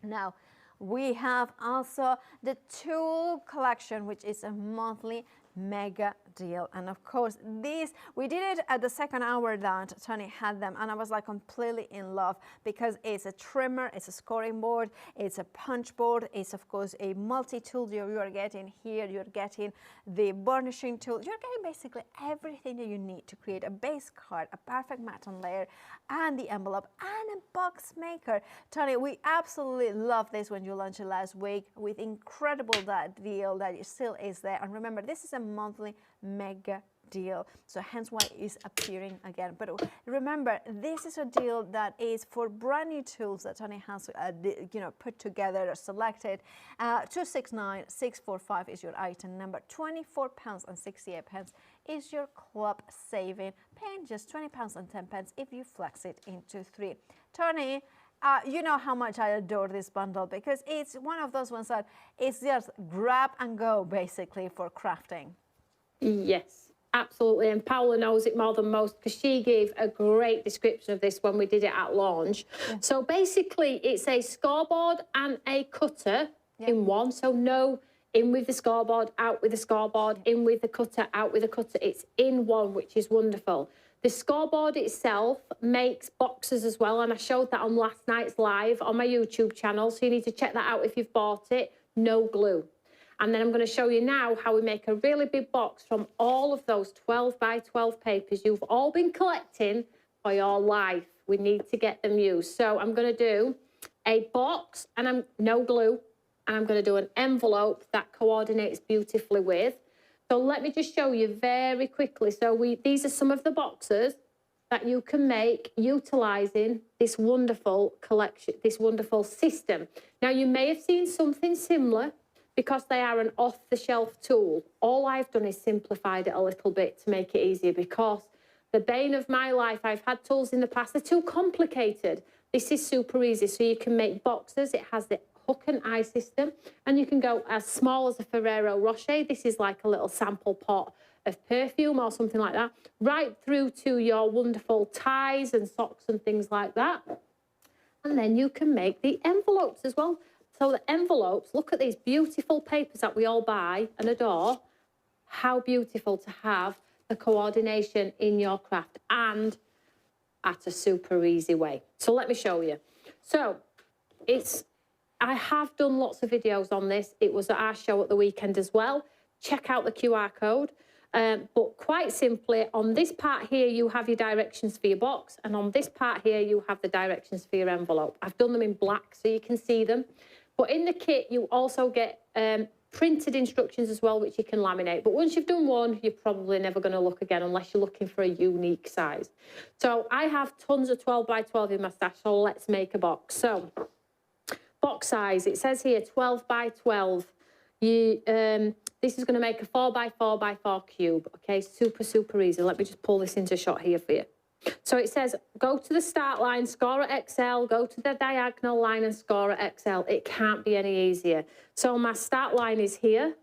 Now, we have also the tool collection, which is a monthly mega deal. And of course, these, we did it at the second hour that Toni had them, and I was like completely in love because it's a trimmer, it's a scoring board, it's a punch board, it's of course a multi-tool you are getting here, you're getting the burnishing tool, you're getting basically everything that you need to create a base card, a perfect matte layer, and the envelope, and a box maker. Toni, we absolutely love this when you launched it last week with incredible that deal that still is there. And remember, this is a monthly mega deal, so hence why it's appearing again. But remember, this is a deal that is for brand new tools that Toni has put together or selected. 269645 is your item number. £24.68 is your club saving, paying just £20.10 if you flex it into 3. Toni, you know how much I adore this bundle because it's one of those ones that it's just grab and go basically for crafting. Yes, absolutely. And Paula knows it more than most because she gave a great description of this when we did it at launch. Yeah. So basically it's a scoreboard and a cutter in one. So no in with the scoreboard, out with the scoreboard, in with the cutter, out with the cutter. It's in one, which is wonderful. The scoreboard itself makes boxes as well, and I showed that on last night's live on my YouTube channel, so you need to check that out if you've bought it. No glue. And then I'm going to show you now how we make a really big box from all of those 12 by 12 papers you've all been collecting for your life. We need to get them used. So I'm going to do a box, and I'm no glue, and I'm going to do an envelope that coordinates beautifully with. So let me just show you very quickly. So these are some of the boxes that you can make utilising this wonderful collection, this wonderful system. Now, you may have seen something similar because they are an off-the-shelf tool. All I've done is simplified it a little bit to make it easier, because the bane of my life, I've had tools in the past, they're too complicated. This is super easy. So you can make boxes. It has the hook and eye system, and you can go as small as a Ferrero Rocher. This is like a little sample pot of perfume or something like that, right through to your wonderful ties and socks and things like that. And then you can make the envelopes as well. So the envelopes, look at these beautiful papers that we all buy and adore. How beautiful to have the coordination in your craft, and at a super easy way. So let me show you. So I have done lots of videos on this. It was at our show at the weekend as well. Check out the QR code. But quite simply, on this part here, you have your directions for your box, and on this part here, you have the directions for your envelope. I've done them in black so you can see them. But in the kit, you also get printed instructions as well, which you can laminate. But once you've done one, you're probably never going to look again unless you're looking for a unique size. So I have tons of 12 by 12 in my stash, so let's make a box. So box size, it says here 12 by 12. This is going to make a 4 by 4 by 4 cube. Okay, super easy. Let me just pull this into shot here for you. So it says, go to the start line, score at XL, go to the diagonal line and score at XL. It can't be any easier. So my start line is here,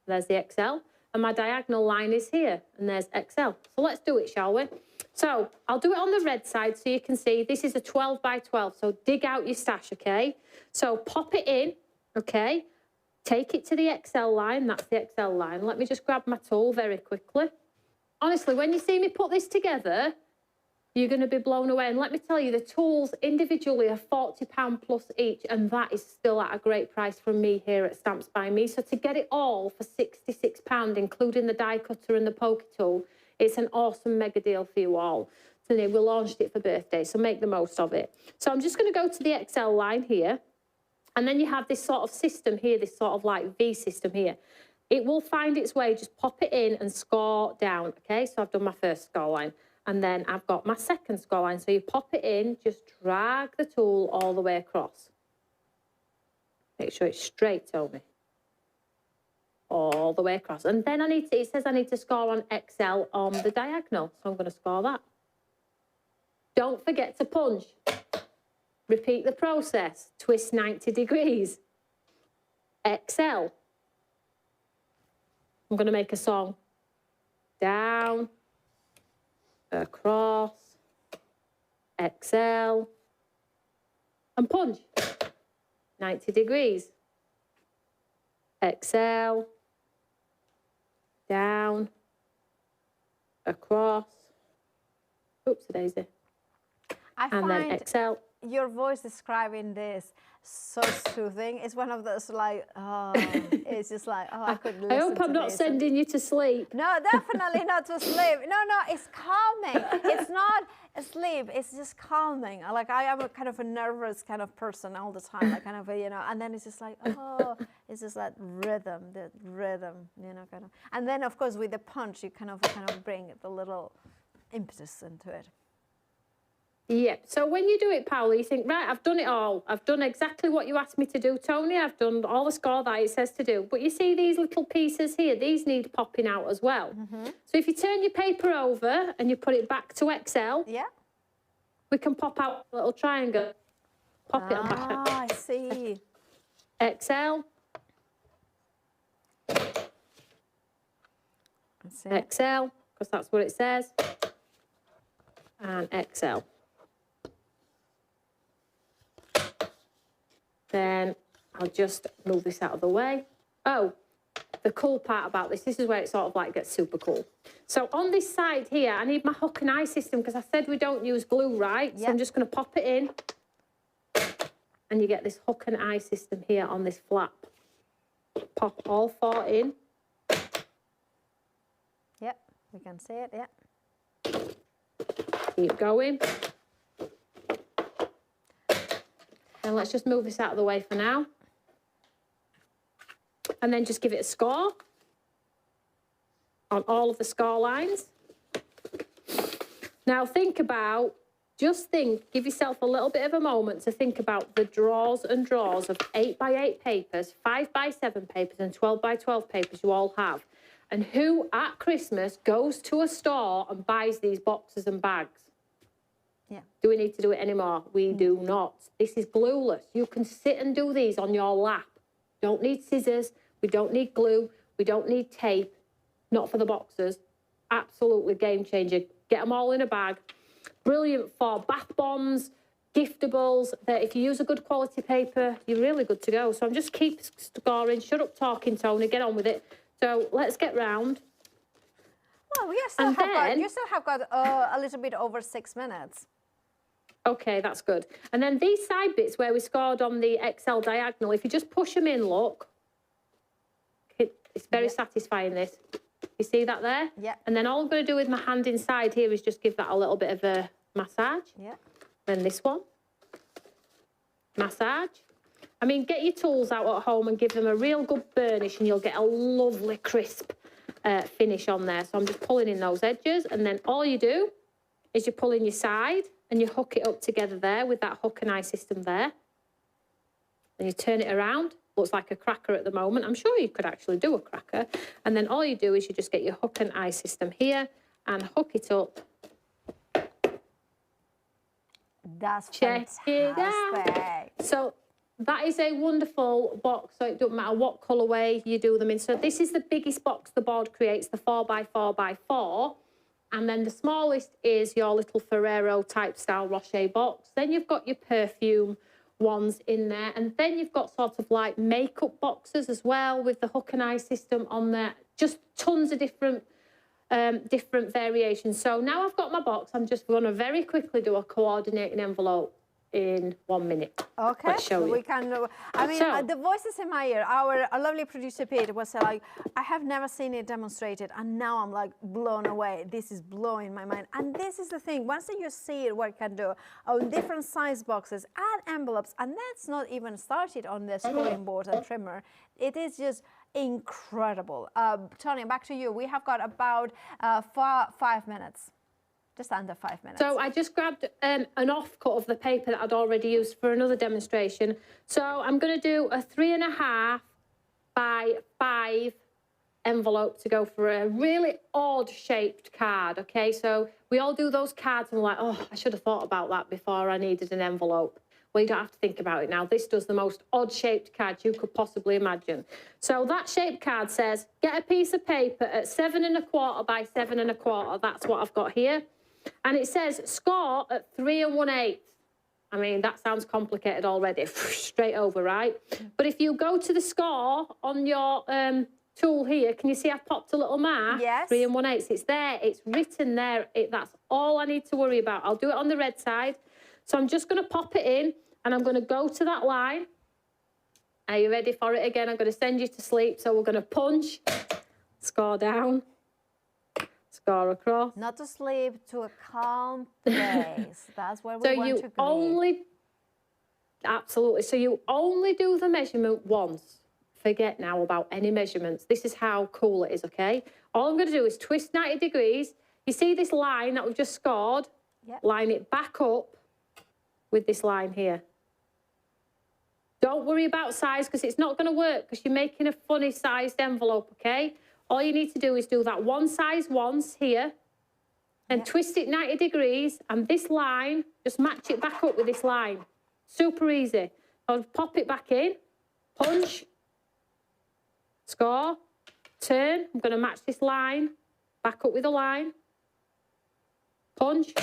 there's the XL, and my diagonal line is here, and there's XL. So let's do it, shall we? So I'll do it on the red side so you can see this is a 12 by 12. So dig out your stash, okay? So pop it in, okay? Take it to the XL line, that's the XL line. Let me just grab my tool very quickly. Honestly, when you see me put this together, you're going to be blown away. And let me tell you, the tools individually are £40 plus each, and that is still at a great price from me here at Stamps by Me. So to get it all for £66, including the die cutter and the poker tool, it's an awesome mega deal for you all. So we launched it for birthday, so make the most of it. So I'm just going to go to the XL line here. And then you have this sort of system here, this sort of like V system here. It will find its way, just pop it in and score down, okay? So I've done my first score line, and then I've got my second score line. So you pop it in, just drag the tool all the way across. Make sure it's straight, Toni. All the way across. And then it says I need to score on XL on the diagonal, so I'm going to score that. Don't forget to punch. Repeat the process. Twist 90 degrees. XL. I'm going to make a song. Down. Across. XL. And punch. 90 degrees. XL. Down. Across. Oopsie-daisy. And then XL. Your voice describing this so soothing. It's one of those like, oh, it's just like, oh, I could listen. I hope I'm not sending you to sleep. No, definitely not to sleep. No, it's calming. It's not sleep. It's just calming. Like I am a kind of a nervous kind of person all the time. Like kind of a, and then it's just like, oh, it's just that rhythm, kind of. And then of course with the punch, you kind of bring the little impetus into it. Yeah, so when you do it, Paula, you think, right, I've done it all. I've done exactly what you asked me to do, Toni. I've done all the score that it says to do. But you see these little pieces here, these need popping out as well. Mm-hmm. So if you turn your paper over and you put it back to XL, yeah, we can pop out a little triangle. Pop it and back out. Ah, I see. XL. XL, because that's what it says. And XL. Then I'll just move this out of the way. Oh, the cool part about this is where it sort of like gets super cool. So on this side here, I need my hook and eye system because I said we don't use glue, right? Yep. So I'm just going to pop it in. And you get this hook and eye system here on this flap. Pop all 4 in. Yep, we can see it, yeah. Keep going. And let's just move this out of the way for now. And then just give it a score on all of the score lines. Now give yourself a little bit of a moment to think about the drawers and drawers of 8x8 papers, 5x7 papers and 12x12 papers you all have. And who at Christmas goes to a store and buys these boxes and bags? Yeah. Do we need to do it anymore? We do not. This is glueless. You can sit and do these on your lap. Don't need scissors. We don't need glue. We don't need tape. Not for the boxes. Absolutely game changer. Get them all in a bag. Brilliant for bath bombs, giftables. That if you use a good quality paper, you're really good to go. So I'm just keep scoring. Shut up talking, Toni. Get on with it. So let's get round. Well, you still have got a little bit over 6 minutes. Okay, that's good. And then these side bits where we scored on the XL diagonal, if you just push them in, look, it's very satisfying, this. You see that there? Yeah. And then all I'm going to do with my hand inside here is just give that a little bit of a massage. Yeah. Then this one. Massage. I mean, get your tools out at home and give them a real good burnish and you'll get a lovely crisp finish on there. So I'm just pulling in those edges, and then all you do is you pull in your side and you hook it up together there with that hook and eye system there. Then you turn it around. Looks like a cracker at the moment. I'm sure you could actually do a cracker. And then all you do is you just get your hook and eye system here and hook it up. That's Check fantastic. it out. So that is a wonderful box. So it doesn't matter what colourway you do them in. So this is the biggest box the board creates, the 4x4x4. And then the smallest is your little Ferrero type style Rocher box. Then you've got your perfume ones in there. And then you've got sort of like makeup boxes as well with the hook and eye system on there. Just tons of different variations. So now I've got my box, I'm just going to very quickly do a coordinating envelope in 1 minute. Okay, let's show you. We can do. I mean, the voices in my ear. Our lovely producer Peter was like, I have never seen it demonstrated, and now I'm like blown away. This is blowing my mind. And this is the thing. Once you see it, what it can do on different size boxes and envelopes, and that's not even started on the scrolling board and trimmer. It is just incredible. Toni, back to you. We have got about 5 minutes. Just under 5 minutes. So I just grabbed an offcut of the paper that I'd already used for another demonstration. So I'm going to do a 3.5 by 5 envelope to go for a really odd shaped card. Okay, so we all do those cards and we're like, oh, I should have thought about that before I needed an envelope. Well, you don't have to think about it now. This does the most odd shaped card you could possibly imagine. So that shaped card says, get a piece of paper at 7.25 by 7.25. That's what I've got here. And it says score at 3 1/8. I mean, that sounds complicated already. Straight over, right? But if you go to the score on your tool here, can you see I've popped a little mark? Yes. 3 1/8. It's there. It's written there. That's all I need to worry about. I'll do it on the red side. So I'm just going to pop it in and I'm going to go to that line. Are you ready for it again? I'm going to send you to sleep. So we're going to punch, score down. Score across. Not to sleep, to a calm place. That's where we want to be. Absolutely. So you only do the measurement once. Forget now about any measurements. This is how cool it is, okay? All I'm going to do is twist 90 degrees. You see this line that we've just scored? Yep. Line it back up with this line here. Don't worry about size because it's not going to work because you're making a funny sized envelope, okay? All you need to do is do that one size once here and twist it 90 degrees and this line, just match it back up with this line. Super easy. I'll pop it back in, punch, score, turn. I'm going to match this line back up with a line, punch,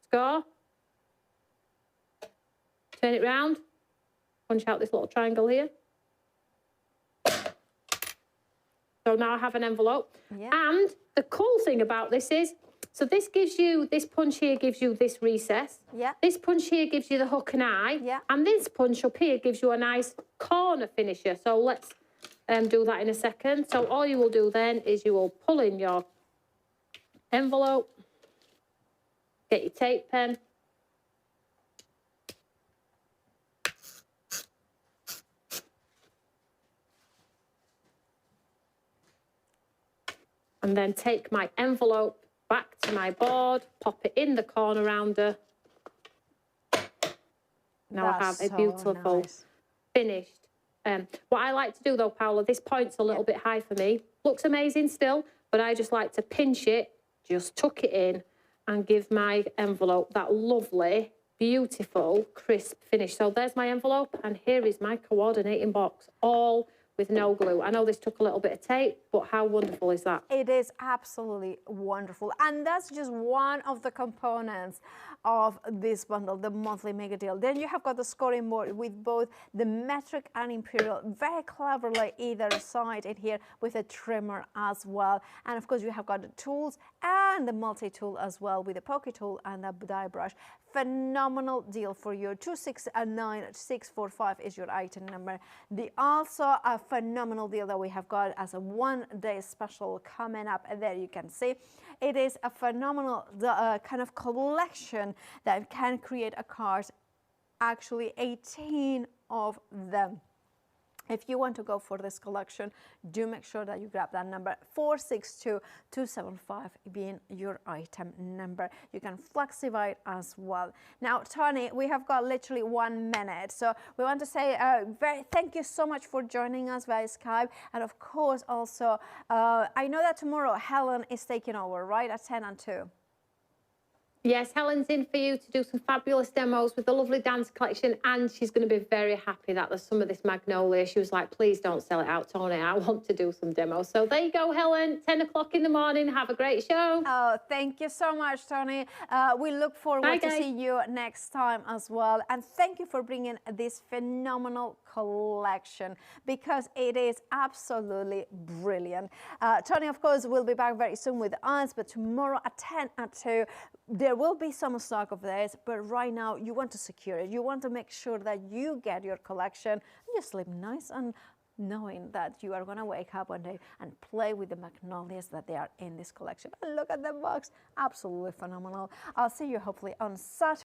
score, turn it round, punch out this little triangle here. So now I have an envelope. Yeah. And the cool thing about this is, so this gives you, this punch here gives you this recess. Yeah. This punch here gives you the hook and eye. Yeah. And this punch up here gives you a nice corner finisher. So let's do that in a second. So all you will do then is you will pull in your envelope, get your tape pen, and then take my envelope back to my board, pop it in the corner rounder. Now I have a beautiful finished. What I like to do though, Paula, this point's a little bit high for me. Looks amazing still, but I just like to pinch it, just tuck it in and give my envelope that lovely, beautiful, crisp finish. So there's my envelope and here is my coordinating box, all with no glue. I know this took a little bit of tape, but how wonderful is that? It is absolutely wonderful. And that's just one of the components of this bundle, the monthly mega deal. Then you have got the scoring board with both the metric and imperial, very cleverly either side in here with a trimmer as well. And of course you have got the tools and the multi-tool as well with the pocket tool and the die brush. Phenomenal deal for you. 269645 is your item number. Also a phenomenal deal that we have got as a one-day special coming up, and there you can see it is a phenomenal kind of collection that can create a card, actually 18 of them. If you want to go for this collection, do make sure that you grab that number 462275 being your item number. You can flexify it as well. Now, Toni, we have got literally 1 minute. So we want to say thank you so much for joining us via Skype. And of course, also, I know that tomorrow Helen is taking over, right, at 10 and 2. Yes, Helen's in for you to do some fabulous demos with the lovely dance collection, and she's going to be very happy that there's some of this magnolia. She was like, please don't sell it out, Toni. I want to do some demos. So there you go, Helen, 10 o'clock in the morning. Have a great show. Oh, thank you so much, Toni. We look forward to see you next time as well. And thank you for bringing this phenomenal collection because it is absolutely brilliant. Toni, of course, will be back very soon with us, but tomorrow at 10 and 2, there will be some stock of this, but right now you want to secure it. You want to make sure that you get your collection and you sleep nice and knowing that you are going to wake up one day and play with the magnolias that they are in this collection. But look at the box, absolutely phenomenal. I'll see you hopefully on Saturday.